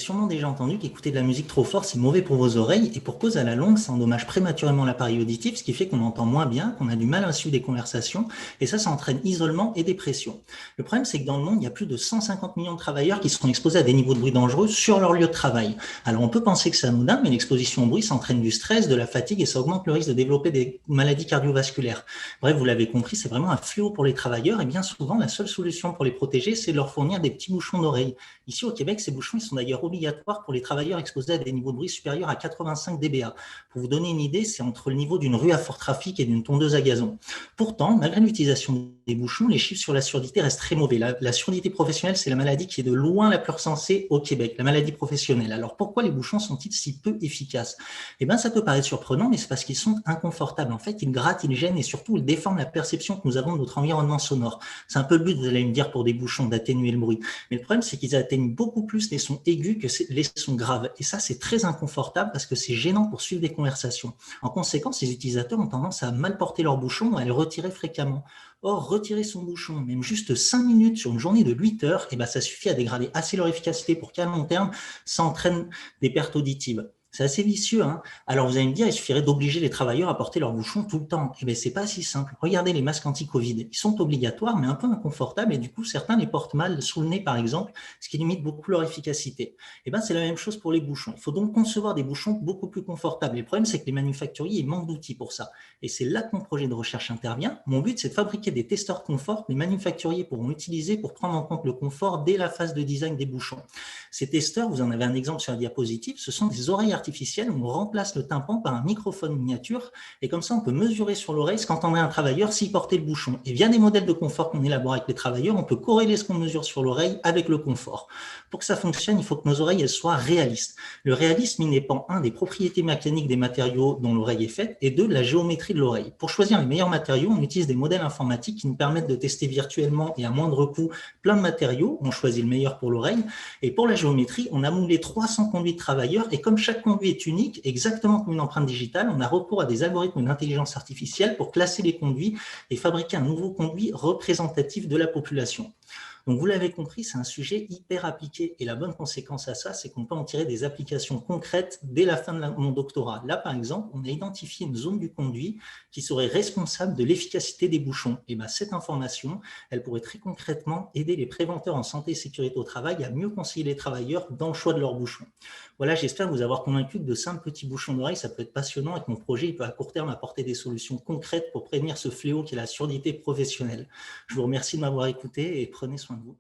sûrement déjà entendu qu'écouter de la musique trop fort, c'est mauvais pour vos oreilles et pour cause à la longue, ça endommage prématurément l'appareil auditif, ce qui fait qu'on entend moins bien, qu'on a du mal à suivre des conversations et ça entraîne isolement et dépression. Le problème, c'est que dans le monde, il y a plus de 150 millions de travailleurs qui seront exposés à des niveaux de bruit dangereux sur leur lieu de travail. Alors, on peut penser que c'est anodin, mais l'exposition au bruit, ça entraîne du stress, de la fatigue et ça augmente le risque de développer des maladies cardiovasculaires. Bref, vous l'avez compris, c'est vraiment un fléau pour les travailleurs et bien souvent, la seule solution pour les protéger, c'est de leur fournir des petits bouchons d'oreille. Ici, au Québec, ces bouchons ils sont d'ailleurs obligatoires pour les travailleurs exposés à des niveaux de bruit supérieurs à 85 dBA. Pour vous donner une idée, c'est entre le niveau d'une rue à fort trafic et d'une tondeuse à gazon. Pourtant, malgré l'utilisation des bouchons, les chiffres sur la surdité restent très mauvais. La surdité professionnelle, c'est la maladie qui est de loin la plus recensée au Québec, la maladie professionnelle. Alors pourquoi les bouchons sont-ils si peu efficaces? Eh bien, ça peut paraître surprenant, mais c'est parce qu'ils sont inconfortables. En fait, ils grattent, ils gênent et surtout, ils déforment la perception que nous avons de notre environnement sonore. C'est un peu le but, vous allez me dire, pour des bouchons, d'atténuer le bruit. Mais le problème, c'est qu'ils atteignent beaucoup plus les sons aigus que les sons graves. Et ça, c'est très inconfortable parce que c'est gênant pour suivre des conversations. En conséquence, les utilisateurs ont tendance à mal porter leur bouchon et à le retirer fréquemment. Or, retirer son bouchon, même juste 5 minutes sur une journée de 8 heures, eh ben, ça suffit à dégrader assez leur efficacité pour qu'à long terme, ça entraîne des pertes auditives. C'est assez vicieux, hein. Alors vous allez me dire, il suffirait d'obliger les travailleurs à porter leurs bouchons tout le temps. Eh bien, c'est pas si simple. Regardez les masques anti-Covid. Ils sont obligatoires, mais un peu inconfortables, et du coup, certains les portent mal sous le nez, par exemple, ce qui limite beaucoup leur efficacité. Eh bien, c'est la même chose pour les bouchons. Il faut donc concevoir des bouchons beaucoup plus confortables. Et le problème, c'est que les manufacturiers, ils manquent d'outils pour ça. Et c'est là que mon projet de recherche intervient. Mon but, c'est de fabriquer des testeurs de confort que les manufacturiers pourront utiliser pour prendre en compte le confort dès la phase de design des bouchons. Ces testeurs, vous en avez un exemple sur la diapositive, ce sont des oreilles artificielles où on remplace le tympan par un microphone miniature et comme ça on peut mesurer sur l'oreille ce qu'entendrait un travailleur s'il portait le bouchon. Et via des modèles de confort qu'on élabore avec les travailleurs, on peut corréler ce qu'on mesure sur l'oreille avec le confort. Pour que ça fonctionne, il faut que nos oreilles elles soient réalistes. Le réalisme, il dépend des propriétés mécaniques des matériaux dont l'oreille est faite et de la géométrie de l'oreille. Pour choisir les meilleurs matériaux, on utilise des modèles informatiques qui nous permettent de tester virtuellement et à moindre coût plein de matériaux. On choisit le meilleur pour l'oreille. Et pour la géométrie, on a moulé 300 conduits de travailleurs et comme chaque conduit est unique, exactement comme une empreinte digitale, on a recours à des algorithmes d'intelligence artificielle pour classer les conduits et fabriquer un nouveau conduit représentatif de la population. Donc vous l'avez compris, c'est un sujet hyper appliqué et la bonne conséquence à ça, c'est qu'on peut en tirer des applications concrètes dès la fin de mon doctorat. Là, par exemple, on a identifié une zone du conduit qui serait responsable de l'efficacité des bouchons. Et bien, cette information, elle pourrait très concrètement aider les préventeurs en santé et sécurité au travail à mieux conseiller les travailleurs dans le choix de leurs bouchons. Voilà, j'espère vous avoir convaincu que de simples petits bouchons d'oreille, ça peut être passionnant et que mon projet il peut à court terme apporter des solutions concrètes pour prévenir ce fléau qui est la surdité professionnelle. Je vous remercie de m'avoir écouté et prenez soin de vous.